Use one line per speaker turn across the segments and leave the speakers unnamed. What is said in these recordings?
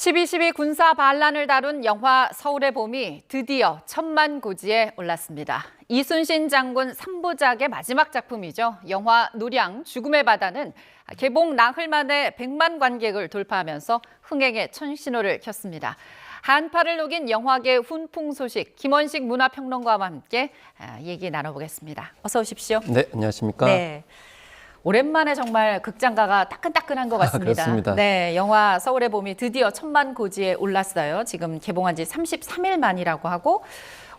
12.12 군사 반란을 다룬 영화 서울의 봄이 드디어 1000만 고지에 올랐습니다. 이순신 장군 3부작의 마지막 작품이죠. 영화 노량 죽음의 바다는 개봉 나흘 만에 100만 관객을 돌파하면서 흥행의 첫 신호를 켰습니다. 한파를 녹인 영화계 훈풍 소식, 김원식 문화평론가와 함께 얘기 나눠보겠습니다. 어서 오십시오.
네, 안녕하십니까.
네. 오랜만에 정말 극장가가 따끈따끈한 것 같습니다.
그렇습니다.
네, 영화 서울의 봄이 드디어 1000만 고지에 올랐어요. 지금 개봉한 지 33일 만이라고 하고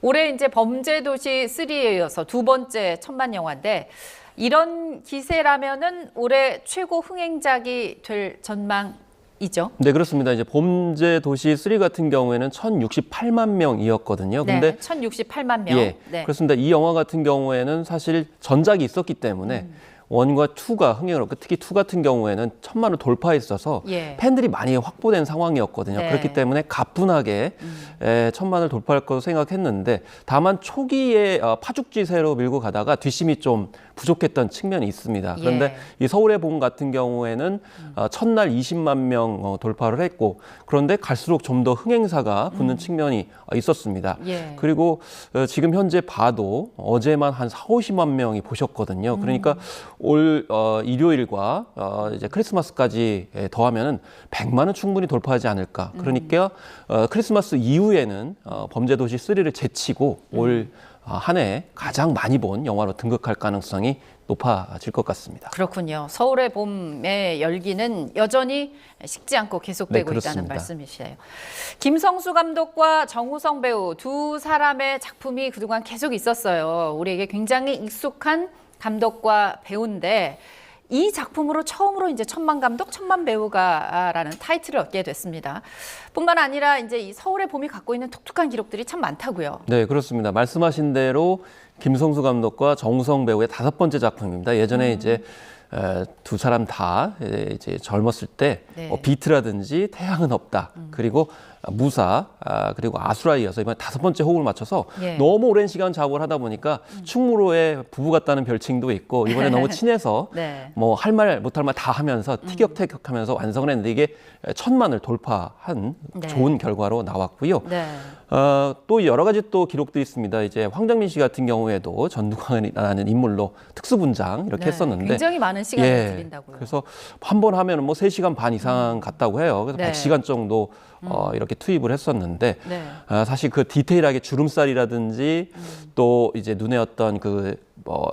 올해 이제 범죄도시 3에 이어서 두 번째 1000만 영화인데 이런 기세라면은 올해 최고 흥행작이 될 전망이죠.
네, 그렇습니다. 이제 범죄도시 3 같은 경우에는 1068만 명이었거든요. 근데
네, 1068만 명.
예,
네.
그렇습니다. 이 영화 같은 경우에는 사실 전작이 있었기 때문에 원과 투가 흥행을 했고 특히 투 같은 경우에는 1000만을 돌파했어서
예.
팬들이 많이 확보된 상황이었거든요.
네.
그렇기 때문에 가뿐하게 1000만을 돌파할 거로 생각했는데 다만 초기에 파죽지세로 밀고 가다가 뒷심이 좀 부족했던 측면이 있습니다. 그런데
예.
이 서울의 봄 같은 경우에는 첫날 20만 명 돌파를 했고 그런데 갈수록 좀 더 흥행사가 붙는 측면이 있었습니다.
예.
그리고 지금 현재 봐도 어제만 한 4, 50만 명이 보셨거든요. 그러니까 올 일요일과 이제 크리스마스까지 더하면은 100만은 충분히 돌파하지 않을까. 그러니까 크리스마스 이후에는 범죄도시 3를 제치고 올 한 해 가장 많이 본 영화로 등극할 가능성이 높아질 것 같습니다.
그렇군요. 서울의 봄의 열기는 여전히 식지 않고 계속되고
네,
있다는
그렇습니다.
말씀이시네요. 김성수 감독과 정우성 배우 두 사람의 작품이 그동안 계속 있었어요. 우리에게 굉장히 익숙한 감독과 배우인데 이 작품으로 처음으로 이제 1000만 감독, 1000만 배우가라는 타이틀을 얻게 됐습니다. 뿐만 아니라 이제 이 서울의 봄이 갖고 있는 독특한 기록들이 참 많다고요.
네, 그렇습니다. 말씀하신 대로 김성수 감독과 정우성 배우의 5번째 작품입니다. 예전에 이제 두 사람 다 이제 젊었을 때
네.
비트라든지 태양은 없다. 그리고 무사, 그리고 아수라에 이어서 이번에 5번째 호흡을 맞춰서
예.
너무 오랜 시간 작업을 하다 보니까 충무로의 부부 같다는 별칭도 있고 이번에 너무 친해서
네.
뭐 할 말 못할 말 다 하면서 티격태격하면서 완성을 했는데 이게 1000만을 돌파한
네.
좋은 결과로 나왔고요.
네.
또 여러 가지 또 기록들이 있습니다. 이제 황정민 씨 같은 경우에도 전두환이라는 인물로 특수분장 이렇게
네.
했었는데
굉장히 많은 시간을 들인다고요.
그래서 한 번 하면은 뭐 3시간 반 이상 갔다고 해요. 그래서
네.
100시간 정도 이렇게 투입을 했었는데
네.
사실 그 디테일하게 주름살이라든지 또 이제 눈에 어떤 그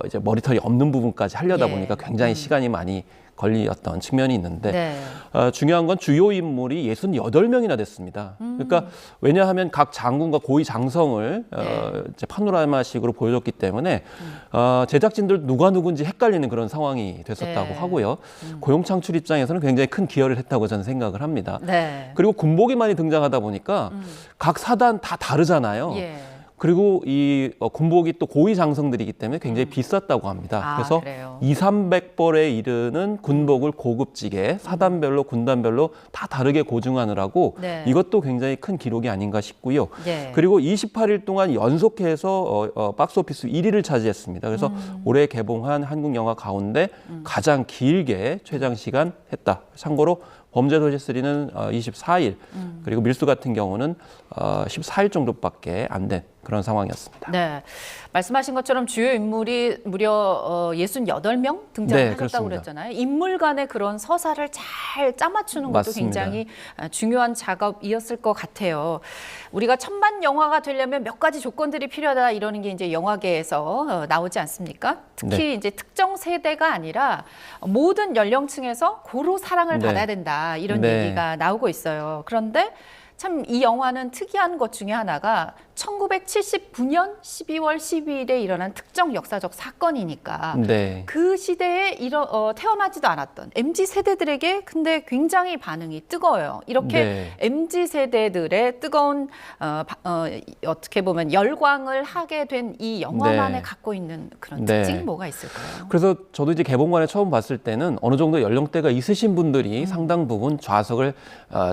이제 머리털이 없는 부분까지 하려다
예.
보니까 굉장히 시간이 많이 걸렸던 측면이 있는데
네.
중요한 건 주요 인물이 68명이나 됐습니다. 그러니까 왜냐하면 각 장군과 고위 장성을 이제 파노라마식으로 보여줬기 때문에 제작진들 누가 누군지 헷갈리는 그런 상황이 됐었다고
네.
하고요. 고용 창출 입장에서는 굉장히 큰 기여를 했다고 저는 생각을 합니다.
네.
그리고 군복이 많이 등장하다 보니까 각 사단 다 다르잖아요.
예.
그리고 이 군복이 또 고위 장성들이기 때문에 굉장히 비쌌다고 합니다.
아,
그래서
그래요?
200~300벌에 이르는 군복을 고급지게 사단별로 군단별로 다 다르게 고증하느라고
네.
이것도 굉장히 큰 기록이 아닌가 싶고요.
예.
그리고 28일 동안 연속해서 박스오피스 1위를 차지했습니다. 그래서 올해 개봉한 한국 영화 가운데 가장 길게 최장 시간 했다. 참고로 범죄도시 3는 24일 그리고 밀수 같은 경우는 14일 정도밖에 안 된 그런 상황이었습니다.
네. 말씀하신 것처럼 주요 인물이 무려 68명 등장하셨다고
그렇습니다.
그랬잖아요. 인물 간의 그런 서사를 잘 짜맞추는 것도
맞습니다.
굉장히 중요한 작업이었을 것 같아요. 우리가 1000만 영화가 되려면 몇 가지 조건들이 필요하다 이러는 게 이제 영화계에서 나오지 않습니까? 특히
네.
이제 특정 세대가 아니라 모든 연령층에서 고루 사랑을
네.
받아야 된다 이런
네.
얘기가 나오고 있어요. 그런데 참 이 영화는 특이한 것 중에 하나가 1979년 12월 12일에 일어난 특정 역사적 사건이니까
네.
그 시대에 태어나지도 않았던 MZ 세대들에게 근데 굉장히 반응이 뜨거워요. 이렇게
네.
MZ 세대들의 뜨거운 어떻게 보면 열광을 하게 된 이 영화만에
네.
갖고 있는 그런
네.
특징이 뭐가 있을까요?
그래서 저도 이제 개봉관에 처음 봤을 때는 어느 정도 연령대가 있으신 분들이 상당 부분 좌석을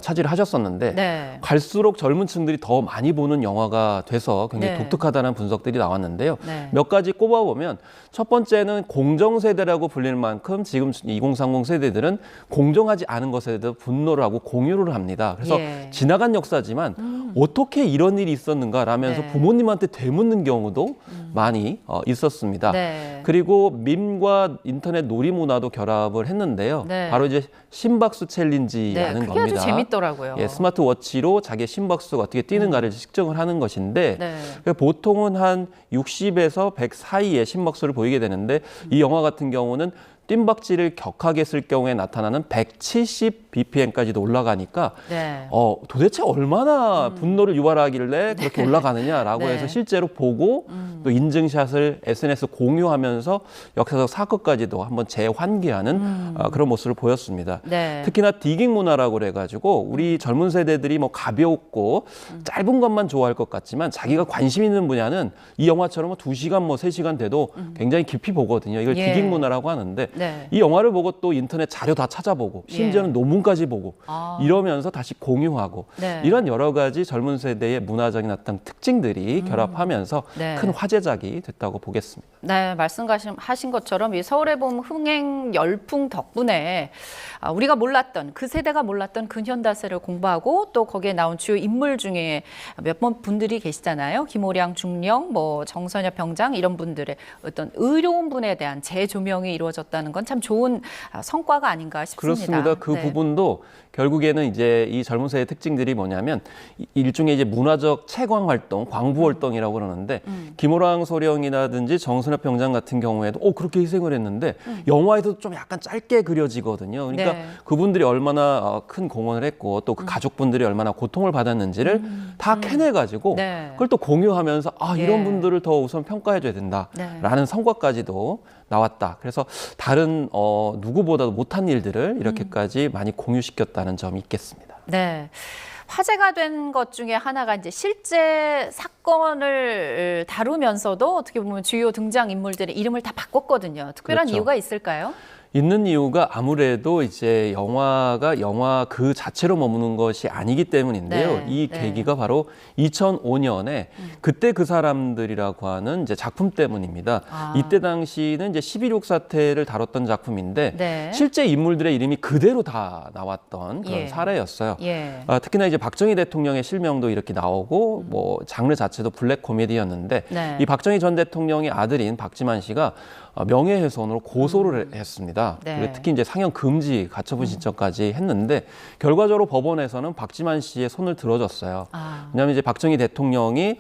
차지를 하셨었는데
네. 네.
갈수록 젊은 층들이 더 많이 보는 영화가 돼서 굉장히
네.
독특하다는 분석들이 나왔는데요.
네.
몇 가지 꼽아보면 첫 번째는 공정세대라고 불릴 만큼 지금 2030 세대들은 공정하지 않은 것에 대해서 분노를 하고 공유를 합니다. 그래서
예.
지나간 역사지만 어떻게 이런 일이 있었는가라면서
네.
부모님한테 되묻는 경우도 많이 있었습니다.
네.
그리고 밈과 인터넷 놀이 문화도 결합을 했는데요.
네.
바로 이제 심박수
네,
챌린지라는
그게
겁니다.
아주 재밌더라고요.
예, 스마트워치로 자기의 심박수가 어떻게 뛰는가를 측정을 하는 것인데
네.
보통은 한 60에서 100 사이의 심박수를 보이게 되는데 이 영화 같은 경우는 뜀박질을 격하게 쓸 경우에 나타나는 170 bpm까지도 올라가니까
네.
도대체 얼마나 분노를 유발하길래 그렇게 올라가느냐라고
네.
해서 실제로 보고 또 인증샷을 SNS 공유하면서 역사적 사건까지도 한번 재환기하는 그런 모습을 보였습니다.
네.
특히나 디깅 문화라고 그래가지고 우리 젊은 세대들이 뭐 가볍고 짧은 것만 좋아할 것 같지만 자기가 관심 있는 분야는 이 영화처럼 2시간 뭐 3시간 돼도 굉장히 깊이 보거든요. 이걸
예.
디깅 문화라고 하는데
네.
이 영화를 보고 또 인터넷 자료 다 찾아보고 심지어는 논문까지 보고
아.
이러면서 다시 공유하고
네.
이런 여러 가지 젊은 세대의 문화적인 어떤 특징들이 결합하면서
네.
큰 화제작이 됐다고 보겠습니다.
네, 말씀하신 것처럼 이 서울의 봄 흥행 열풍 덕분에 우리가 몰랐던 그 세대가 몰랐던 근현대사를 공부하고 또 거기에 나온 주요 인물 중에 몇 분들이 계시잖아요. 김오량 중령, 뭐 정선엽 병장 이런 분들의 어떤 의로운 분에 대한 재조명이 이루어졌다는 건 참 좋은 성과가 아닌가 싶습니다.
그렇습니다. 그
네.
부분도 결국에는 이제 이 젊은 세대의 특징들이 뭐냐면 일종의 이제 문화적 채광 활동, 광부 활동이라고 그러는데 김오랑 소령이라든지 정선엽 병장 같은 경우에도 그렇게 희생을 했는데 영화에서도 좀 약간 짧게 그려지거든요. 그러니까
네.
그분들이 얼마나 큰 공헌을 했고 또 그 가족분들이 얼마나 고통을 받았는지를 다 캐내가지고
네.
그걸 또 공유하면서 이런
예.
분들을 더 우선 평가해줘야 된다라는
네.
성과까지도 나왔다. 그래서 다른 누구보다도 못한 일들을 이렇게까지 많이 공유시켰다는 점이 있겠습니다.
네. 화제가 된 것 중에 하나가 이제 실제 사건을 다루면서도 어떻게 보면 주요 등장 인물들의 이름을 다 바꿨거든요. 특별한
그렇죠.
이유가 있을까요?
있는 이유가 아무래도 이제 영화가 영화 그 자체로 머무는 것이 아니기 때문인데요.
네,
이
네.
계기가 바로 2005년에 그때 그 사람들이라고 하는 이제 작품 때문입니다. 이때 당시는 이제 11.6 사태를 다뤘던 작품인데
네.
실제 인물들의 이름이 그대로 다 나왔던 그런
예.
사례였어요.
예.
특히나 이제 박정희 대통령의 실명도 이렇게 나오고 뭐 장르 자체도 블랙 코미디였는데
네.
이 박정희 전 대통령의 아들인 박지만 씨가 명예훼손으로 고소를 했습니다.
네.
그리고 특히 이제 상영 금지 가처분 신청까지 했는데 결과적으로 법원에서는 박지만 씨의 손을 들어줬어요. 왜냐하면 이제 박정희 대통령이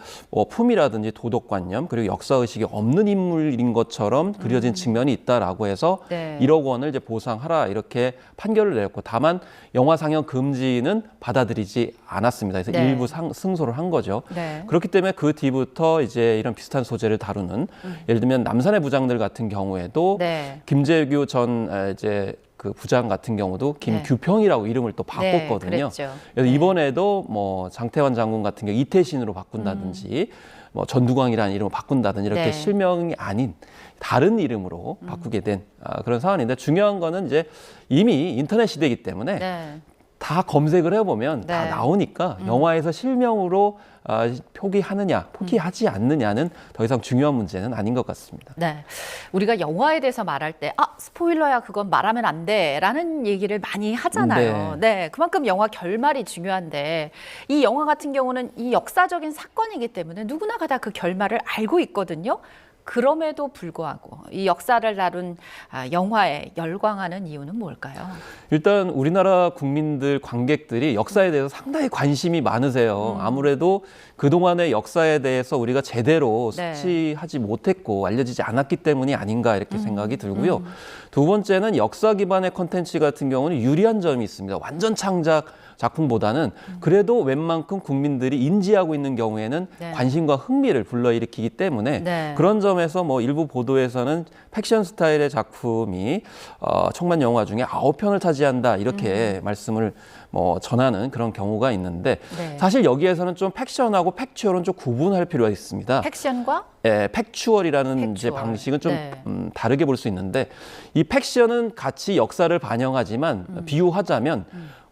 품이라든지 도덕관념 그리고 역사의식이 없는 인물인 것처럼 그려진 측면이 있다라고 해서
네.
1억 원을 이제 보상하라 이렇게 판결을 내렸고 다만 영화 상영 금지는 받아들이지 않았습니다. 그래서
네.
일부 승소를 한 거죠.
네.
그렇기 때문에 그 뒤부터 이제 이런 비슷한 소재를 다루는 예를 들면 남산의 부장들 같은 경우에도
네.
김재규 전 이제 그 부장 같은 경우도 김규평이라고 이름을 또 바꿨거든요.
네, 그랬죠.
그래서
네.
이번에도 뭐 장태환 장군 같은 경우 이태신으로 바꾼다든지 뭐 전두광이라는 이름을 바꾼다든지 이렇게
네.
실명이 아닌 다른 이름으로 바꾸게 된 그런 상황인데 중요한 거는 이제 이미 인터넷 시대이기 때문에
네.
다 검색을 해보면 다
네.
나오니까 영화에서 실명으로 포기하느냐, 포기하지 않느냐는 더 이상 중요한 문제는 아닌 것 같습니다.
네. 우리가 영화에 대해서 말할 때, 스포일러야, 그건 말하면 안 돼. 라는 얘기를 많이 하잖아요. 네. 그만큼 영화 결말이 중요한데, 이 영화 같은 경우는 이 역사적인 사건이기 때문에 누구나가 다 그 결말을 알고 있거든요. 그럼에도 불구하고 이 역사를 다룬 영화에 열광하는 이유는 뭘까요?
일단 우리나라 국민들, 관객들이 역사에 대해서 상당히 관심이 많으세요. 아무래도 그동안의 역사에 대해서 우리가 제대로
네.
숙지하지 못했고 알려지지 않았기 때문이 아닌가 이렇게 생각이 들고요. 두 번째는 역사 기반의 콘텐츠 같은 경우는 유리한 점이 있습니다. 완전 창작 작품보다는 그래도 웬만큼 국민들이 인지하고 있는 경우에는
네.
관심과 흥미를 불러일으키기 때문에
네.
그런 점에서 뭐 일부 보도에서는 팩션 스타일의 작품이 천만 영화 중에 9편을 차지한다 이렇게 말씀을 뭐 전하는 그런 경우가 있는데
네.
사실 여기에서는 좀 팩션하고 팩추얼은 좀 구분할 필요가 있습니다.
팩션과
팩추얼이라는 이제
팩추얼.
방식은 좀
네.
다르게 볼 수 있는데 이 팩션은 같이 역사를 반영하지만 비유하자면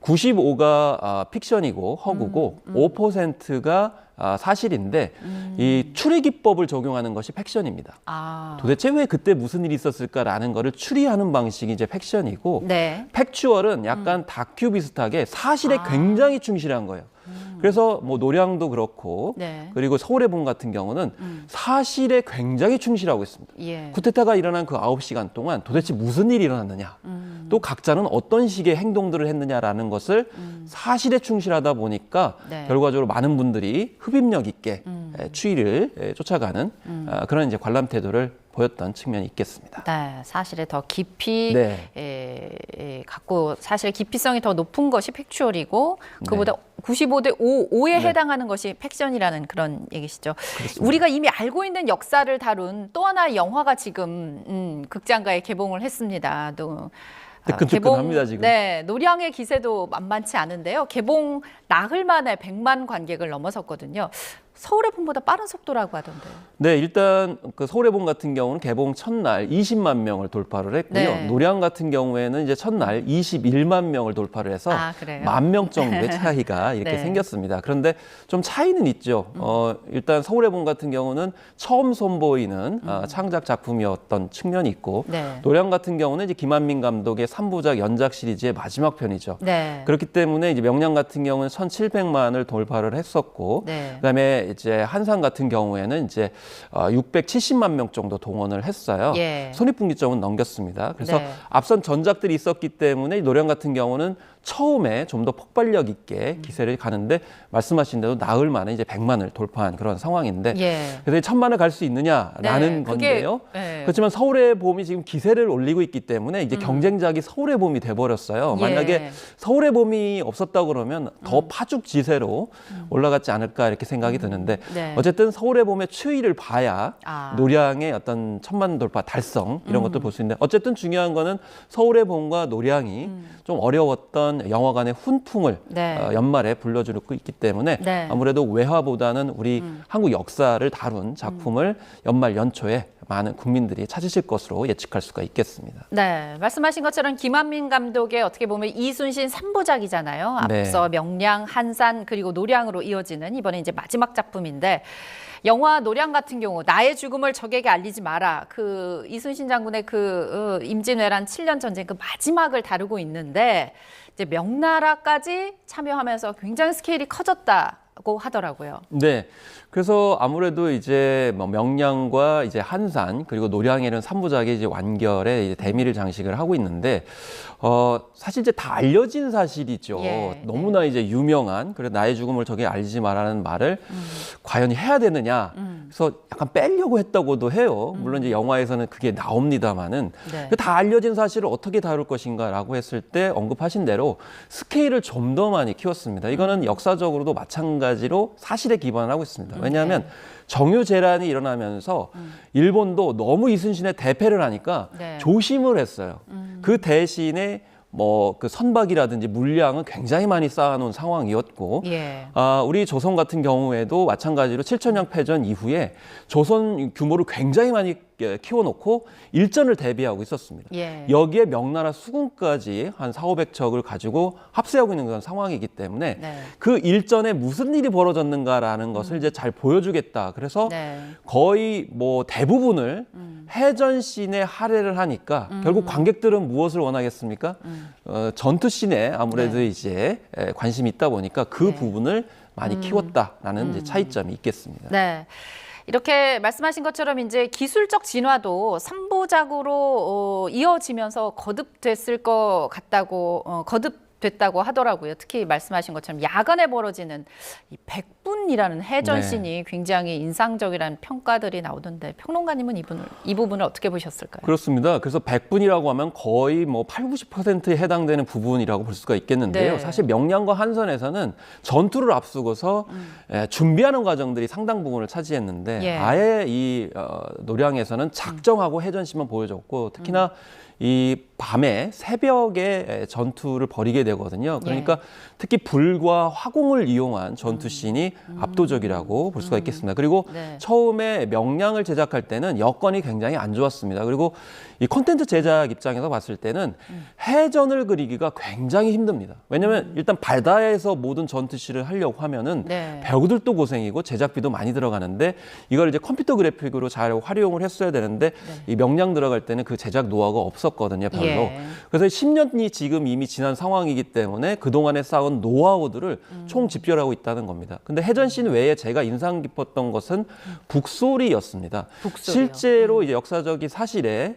95가 픽션이고 허구고 5%가 사실인데 이 추리 기법을 적용하는 것이 팩션입니다.
아.
도대체 왜 그때 무슨 일이 있었을까라는 거를 추리하는 방식이 이제 팩션이고
네.
팩추얼은 약간 다큐 비슷하게 사실에 굉장히 충실한 거예요. 그래서 뭐 노량도 그렇고
네.
그리고 서울의 봄 같은 경우는 사실에 굉장히 충실하고 있습니다.
예.
쿠데타가 일어난 그 9시간 동안 도대체 무슨 일이 일어났느냐, 또 각자는 어떤 식의 행동들을 했느냐라는 것을 사실에 충실하다 보니까
네.
결과적으로 많은 분들이 흡입력 있게 추이를 쫓아가는 그런 이제 관람 태도를 보였던 측면이 있겠습니다.
네, 사실에 더 깊이
네.
갖고 사실 깊이성이 더 높은 것이 팩추얼이고 그보다
네.
95대 5에
네.
해당하는 것이 팩션이라는 그런 얘기시죠. 우리가 이미 알고 있는 역사를 다룬 또 하나의 영화가 지금 극장가에 개봉을 했습니다. 또
뜨끈뜨끈합니다, 지금.
네, 노량의 기세도 만만치 않은데요. 개봉 나흘 만에 100만 관객을 넘어섰거든요. 서울의 봄보다 빠른 속도라고 하던데요.
네, 일단 그 서울의 봄 같은 경우는 개봉 첫날 20만 명을 돌파를 했고요.
네.
노량 같은 경우에는 이제 첫날 21만 명을 돌파를 해서
그래요?
10,000명 정도의 차이가 이렇게
네.
생겼습니다. 그런데 좀 차이는 있죠. 일단 서울의 봄 같은 경우는 처음 선보이는 창작 작품이었던 측면이 있고
네.
노량 같은 경우는 이제 김한민 감독의 3부작 연작 시리즈의 마지막 편이죠.
네.
그렇기 때문에 이제 명량 같은 경우는 1,700만을 돌파를 했었고
네.
그다음에 이제 한산 같은 경우에는 이제 670만 명 정도 동원을 했어요.
예.
손익분기점은 넘겼습니다. 그래서
네.
앞선 전작들이 있었기 때문에 노량 같은 경우는 처음에 좀 더 폭발력 있게 기세를 가는데 말씀하신 대로 나흘 만에 이제 100만을 돌파한 그런 상황인데
예.
그래서 1,000만을 갈 수 있느냐라는
네,
건데요.
네.
그렇지만 서울의 봄이 지금 기세를 올리고 있기 때문에 이제 경쟁작이 서울의 봄이 돼버렸어요.
예.
만약에 서울의 봄이 없었다 그러면 더 파죽지세로 올라갔지 않을까 이렇게 생각이 드는데
네.
어쨌든 서울의 봄의 추이를 봐야
아.
노량의 어떤 1,000만 돌파 달성 이런 것도 볼 수 있는데 어쨌든 중요한 거는 서울의 봄과 노량이 좀 어려웠던 영화관의 훈풍을
네.
연말에 불러주고 있기 때문에
네.
아무래도 외화보다는 우리 한국 역사를 다룬 작품을 연말 연초에 많은 국민들이 찾으실 것으로 예측할 수가 있겠습니다.
네, 말씀하신 것처럼 김한민 감독의 어떻게 보면 이순신 3부작이잖아요. 앞서
네.
명량, 한산 그리고 노량으로 이어지는 이번에 이제 마지막 작품인데 영화 노량 같은 경우 나의 죽음을 적에게 알리지 마라. 그 이순신 장군의 그 임진왜란 7년 전쟁 그 마지막을 다루고 있는데 이제 명나라까지 참여하면서 굉장히 스케일이 커졌다고 하더라고요.
네. 그래서 아무래도 이제 뭐 명량과 이제 한산 그리고 노량에는 3부작의 이제 완결에 이제 대미를 장식을 하고 있는데 사실 이제 다 알려진 사실이죠.
예,
너무나 이제 유명한 그래 나의 죽음을 저게 알지 마라는 말을 과연 해야 되느냐. 그래서 약간 빼려고 했다고도 해요. 물론 이제 영화에서는 그게 나옵니다만은
네.
다 알려진 사실을 어떻게 다룰 것인가라고 했을 때 언급하신 대로 스케일을 좀 더 많이 키웠습니다. 이거는 역사적으로도 마찬가지로 사실에 기반을 하고 있습니다. 왜냐하면 정유재란이 일어나면서 일본도 너무 이순신의 대패를 하니까
네.
조심을 했어요. 그 대신에 뭐 그 선박이라든지 물량은 굉장히 많이 쌓아놓은 상황이었고
예.
우리 조선 같은 경우에도 마찬가지로 7천년 패전 이후에 조선 규모를 굉장히 많이 키워놓고 일전을 대비하고 있었습니다.
예.
여기에 명나라 수군까지 한 4,500척을 가지고 합세하고 있는 그런 상황이기 때문에
네.
그 일전에 무슨 일이 벌어졌는가라는 것을 이제 잘 보여주겠다. 그래서
네.
거의 뭐 대부분을 해전씬에 할애를 하니까 결국 관객들은 무엇을 원하겠습니까? 전투씬에 아무래도
네.
이제 관심이 있다 보니까 그
네.
부분을 많이 키웠다라는 이제 차이점이 있겠습니다.
네. 이렇게 말씀하신 것처럼 이제 기술적 진화도 3부작으로 이어지면서 거듭됐을 것 같다고 거듭됐다고 하더라고요. 특히 말씀하신 것처럼 야간에 벌어지는 이 백분이라는 해전씬이 굉장히 인상적이라는 평가들이 나오던데 평론가님은 이 부분을 어떻게 보셨을까요?
그렇습니다. 그래서 100분이라고 하면 거의 뭐 8, 90%에 해당되는 부분이라고 볼 수가 있겠는데요.
네.
사실 명량과 한선에서는 전투를 앞두고서 준비하는 과정들이 상당 부분을 차지했는데
예.
아예 이 노량에서는 작정하고 해전심만 보여줬고 특히나 이 밤에 새벽에 전투를 벌이게 되고 되거든요. 그러니까 특히 불과 화공을 이용한 전투씬이 압도적이라고 볼 수가 있겠습니다. 그리고
네.
처음에 명량을 제작할 때는 여건이 굉장히 안 좋았습니다. 그리고 이 콘텐츠 제작 입장에서 봤을 때는 해전을 그리기가 굉장히 힘듭니다. 왜냐하면 일단 바다에서 모든 전투씬을 하려고 하면은
네.
배우들도 고생이고 제작비도 많이 들어가는데 이걸 이제 컴퓨터 그래픽으로 잘 활용을 했어야 되는데 이 명량 들어갈 때는 그 제작 노하우가 없었거든요, 별로.
예.
그래서 10년이 지금 이미 지난 상황이기 때문에 그동안에 쌓은 노하우들을 총 집결하고 있다는 겁니다. 근데 해전씬 외에 제가 인상 깊었던 것은 북소리였습니다.
북소리요.
실제로 이제 역사적인 사실에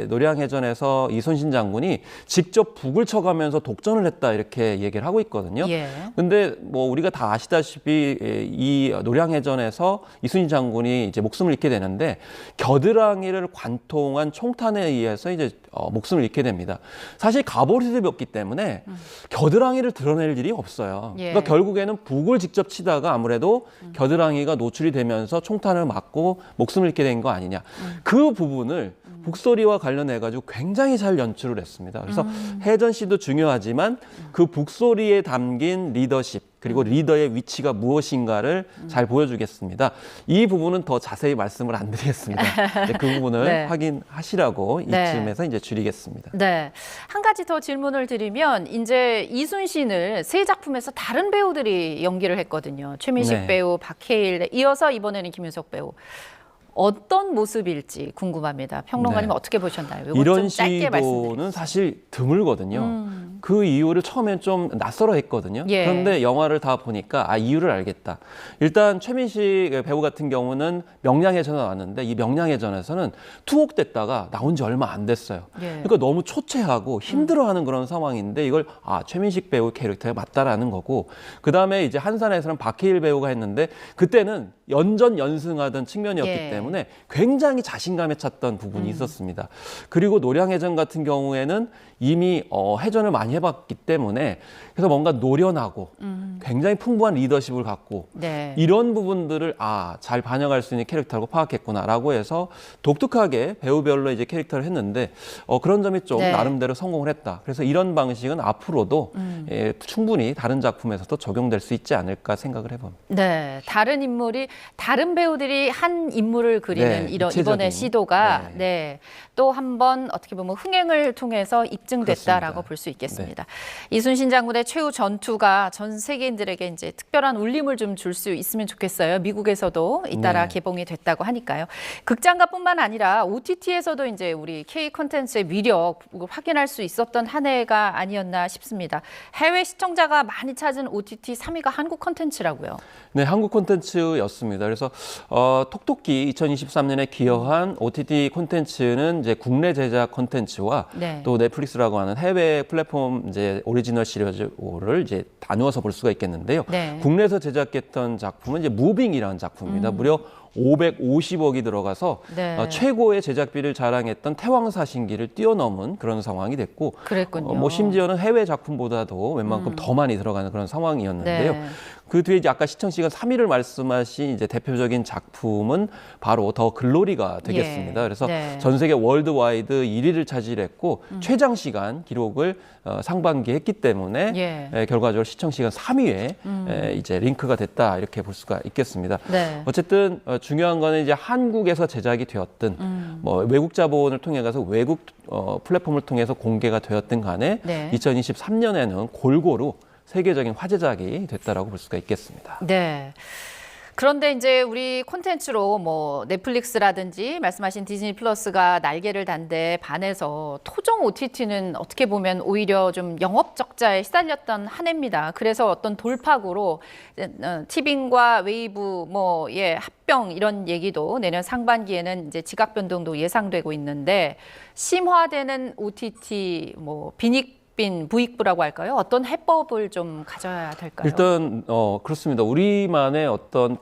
노량해전에서 이순신 장군이 직접 북을 쳐가면서 독전을 했다 이렇게 얘기를 하고 있거든요.
예.
근데 뭐 우리가 다 아시다시피 이 노량해전에서 이순신 장군이 이제 목숨을 잃게 되는데 겨드랑이를 관통한 총탄에 의해서 이제 목숨을 잃게 됩니다. 사실 갑오리를 었기 때문에 겨드랑이를 드러낼 일이 없어요.
예.
그러니까 결국에는 북을 직접 치다가 아무래도 겨드랑이가 노출이 되면서 총탄을 맞고 목숨을 잃게 된 거 아니냐. 그 부분을 북소리와 관련해 가지고 굉장히 잘 연출을 했습니다. 그래서 해전시도 중요하지만 그 북소리에 담긴 리더십 그리고 리더의 위치가 무엇인가를 잘 보여주겠습니다. 이 부분은 더 자세히 말씀을 안 드리겠습니다. 네, 그 부분을
네.
확인하시라고
네.
이쯤에서 이제 줄이겠습니다.
네. 한 가지 더 질문을 드리면 이제 이순신을 세 작품에서 다른 배우들이 연기를 했거든요. 최민식
네.
배우, 박해일, 이어서 이번에는 김윤석 배우. 어떤 모습일지 궁금합니다. 평론가님
네.
어떻게 보셨나요? 이건
이런
좀 짧게
시도는
말씀드리겠습니다.
사실 드물거든요. 그 이유를 처음엔 좀 낯설어 했거든요.
예.
그런데 영화를 다 보니까 이유를 알겠다. 일단 최민식 배우 같은 경우는 명량해전에 나왔는데 이 명량해전에서는 투옥됐다가 나온 지 얼마 안 됐어요.
예.
그러니까 너무 초췌하고 힘들어하는 그런 상황인데 이걸 최민식 배우 캐릭터에 맞다라는 거고 그다음에 이제 한산에서는 박해일 배우가 했는데 그때는 연전연승하던 측면이었기
예.
때문에 굉장히 자신감에 찼던 부분이 있었습니다. 그리고 노량해전 같은 경우에는 이미 해전을 많이 해봤기 때문에 그래서 뭔가 노련하고 굉장히 풍부한 리더십을 갖고
네.
이런 부분들을 잘 반영할 수 있는 캐릭터라고 파악했구나라고 해서 독특하게 배우별로 이제 캐릭터를 했는데 그런 점이 좀
네.
나름대로 성공을 했다. 그래서 이런 방식은 앞으로도 충분히 다른 작품에서도 적용될 수 있지 않을까 생각을 해봅니다.
네, 다른 인물이 다른 배우들이 한 인물을 그리는
네,
이번의
입체적인.
시도가
네.
네, 또 한 번 어떻게 보면 흥행을 통해서 입증됐다라고
그렇습니다.
볼 수 있겠습니다. 이순신 장군의 최후 전투가 전 세계인들에게 이제 특별한 울림을 좀 줄 수 있으면 좋겠어요. 미국에서도 잇따라
네.
개봉이 됐다고 하니까요. 극장가뿐만 아니라 OTT에서도 이제 우리 K 콘텐츠의 위력 확인할 수 있었던 한 해가 아니었나 싶습니다. 해외 시청자가 많이 찾은 OTT 3위가 한국 콘텐츠라고요.
네, 한국 콘텐츠였습니다. 그래서 톡톡히 2023년에 기여한 OTT 콘텐츠는 이제 국내 제작 콘텐츠와
네.
또 넷플릭스라고 하는 해외 플랫폼 이제 오리지널 시리즈를 이제 나누어서 볼 수가 있겠는데요.
네.
국내에서 제작했던 작품은 이제 무빙이라는 작품입니다. 무려 550억이 들어가서
네.
최고의 제작비를 자랑했던 태왕사신기를 뛰어넘은 그런 상황이 됐고
그랬군요.
뭐 심지어는 해외 작품보다도 웬만큼 더 많이 들어가는 그런 상황이었는데요.
네.
그 뒤에 이제 아까 시청 시간 3위를 말씀하신 이제 대표적인 작품은 바로 더 글로리가 되겠습니다.
예.
그래서
네.
전 세계 월드와이드 1위를 차지했고 최장 시간 기록을 상반기에 했기 때문에
예.
결과적으로 시청 시간 3위에 이제 링크가 됐다 이렇게 볼 수가 있겠습니다.
네.
어쨌든 중요한 거는 이제 한국에서 제작이 되었든 뭐 외국 자본을 통해 가서 외국 플랫폼을 통해서 공개가 되었든 간에
네.
2023년에는 골고루 세계적인 화제작이 됐다라고 볼 수가 있겠습니다.
네. 그런데 이제 우리 콘텐츠로 뭐 넷플릭스라든지 말씀하신 디즈니 플러스가 날개를 단 데 반해서 토종 OTT는 어떻게 보면 오히려 좀 영업 적자에 시달렸던 한 해입니다. 그래서 어떤 돌파구로 티빙과 웨이브 합병 이런 얘기도 내년 상반기에는 이제 지각 변동도 예상되고 있는데 심화되는 OTT 부익부라고 할까요? 어떤 해법을 좀 가져야 될까요?
일단 그렇습니다. 우리만의 어떤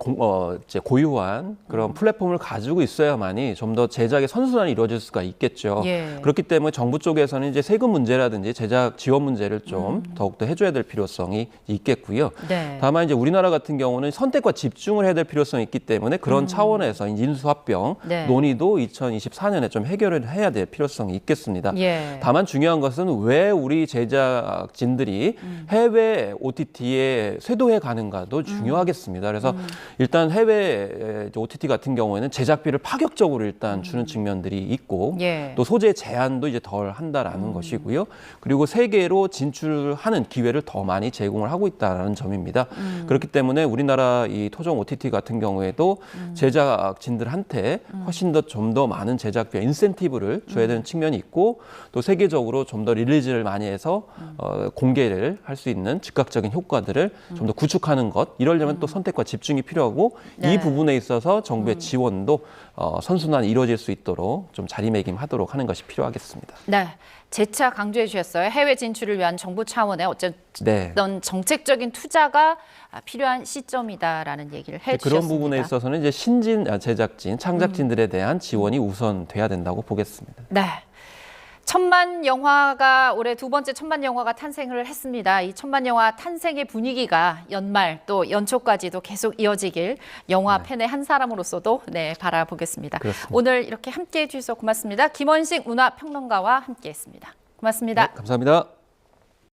이제 고유한 그런 플랫폼을 가지고 있어야만이 좀 더 제작의 선순환이 이루어질 수가 있겠죠.
예.
그렇기 때문에 정부 쪽에서는 이제 세금 문제라든지 제작 지원 문제를 좀 더욱더 해줘야 될 필요성이 있겠고요.
네.
다만 이제 우리나라 같은 경우는 선택과 집중을 해야 될 필요성이 있기 때문에 그런 차원에서 인수합병
네.
논의도 2024년에 좀 해결을 해야 될 필요성이 있겠습니다.
예.
다만 중요한 것은 왜 우리 우리 제작진들이 해외 OTT에 쇄도해 가는가도 중요하겠습니다. 그래서 일단 해외 OTT 같은 경우에는 제작비를 파격적으로 일단 주는 측면들이 있고
예.
또 소재 제한도 이제 덜 한다라는 것이고요. 그리고 세계로 진출하는 기회를 더 많이 제공을 하고 있다라는 점입니다. 그렇기 때문에 우리나라 이 토종 OTT 같은 경우에도 제작진들한테 훨씬 더 좀 더 많은 제작비와 인센티브를 줘야 되는 측면이 있고 또 세계적으로 좀 더 릴리즈를 많이 해서 공개를 할 수 있는 즉각적인 효과들을 좀 더 구축하는 것 이러려면 또 선택과 집중이 필요하고
네.
이 부분에 있어서 정부의 지원도 선순환이 이루어질 수 있도록 좀 자리매김하도록 하는 것이 필요하겠습니다.
네. 재차 강조해 주셨어요. 해외 진출을 위한 정부 차원의 어쨌든
네.
정책적인 투자가 필요한 시점이다라는 얘기를 해 주셨습니다.
그런 부분에 있어서는 이제 신진 제작진, 창작진들에 대한 지원이 우선돼야 된다고 보겠습니다.
네. 천만 영화가 올해 두 번째 천만 영화가 탄생을 했습니다. 이 천만 영화 탄생의 분위기가 연말 또 연초까지도 계속 이어지길 영화 팬의 한 사람으로서도 바라보겠습니다.
그렇습니다.
오늘 이렇게 함께해 주셔서 고맙습니다. 김원식 문화평론가와 함께했습니다. 고맙습니다.
네, 감사합니다.